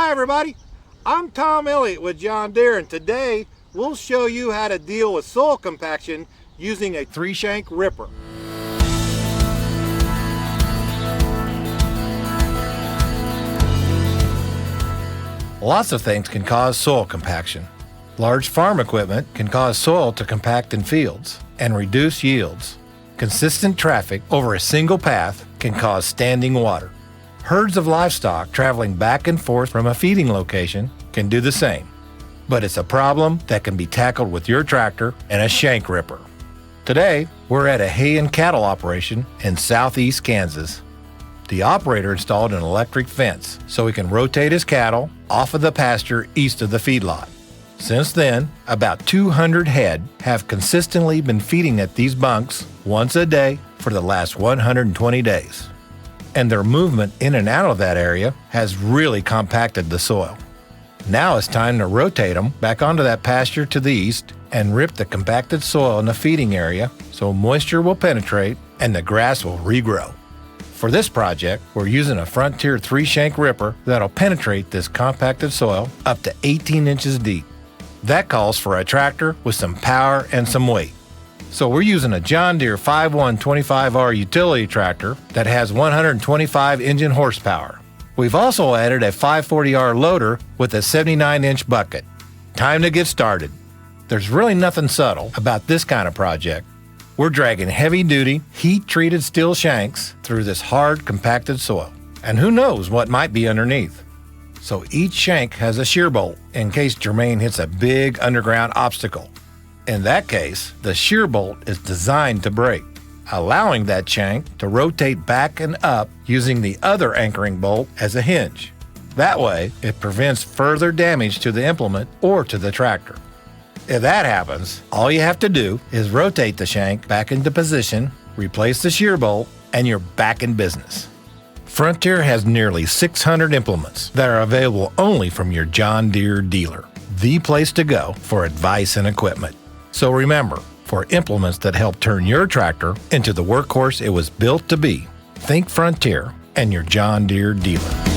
Hi everybody, I'm Tom Elliott with John Deere, and today we'll show you how to deal with soil compaction using a 3-shank ripper. Lots of things can cause soil compaction. Large farm equipment can cause soil to compact in fields and reduce yields. Consistent traffic over a single path can cause standing water. Herds of livestock traveling back and forth from a feeding location can do the same. But it's a problem that can be tackled with your tractor and a shank ripper. Today, we're at a hay and cattle operation in southeast Kansas. The operator installed an electric fence so he can rotate his cattle off of the pasture east of the feedlot. Since then, about 200 head have consistently been feeding at these bunks once a day for the last 120 days. And their movement in and out of that area has really compacted the soil. Now it's time to rotate them back onto that pasture to the east and rip the compacted soil in the feeding area so moisture will penetrate and the grass will regrow. For this project, we're using a Frontier 3-shank ripper that'll penetrate this compacted soil up to 18 inches deep. That calls for a tractor with some power and some weight. So we're using a John Deere 5125R utility tractor that has 125 engine horsepower. We've also added a 540R loader with a 79-inch bucket. Time to get started. There's really nothing subtle about this kind of project. We're dragging heavy-duty, heat-treated steel shanks through this hard, compacted soil. And who knows what might be underneath. So each shank has a shear bolt in case Jermaine hits a big underground obstacle. In that case, the shear bolt is designed to break, allowing that shank to rotate back and up using the other anchoring bolt as a hinge. That way, it prevents further damage to the implement or to the tractor. If that happens, all you have to do is rotate the shank back into position, replace the shear bolt, and you're back in business. Frontier has nearly 600 implements that are available only from your John Deere dealer, the place to go for advice and equipment. So remember, for implements that help turn your tractor into the workhorse it was built to be, think Frontier and your John Deere dealer.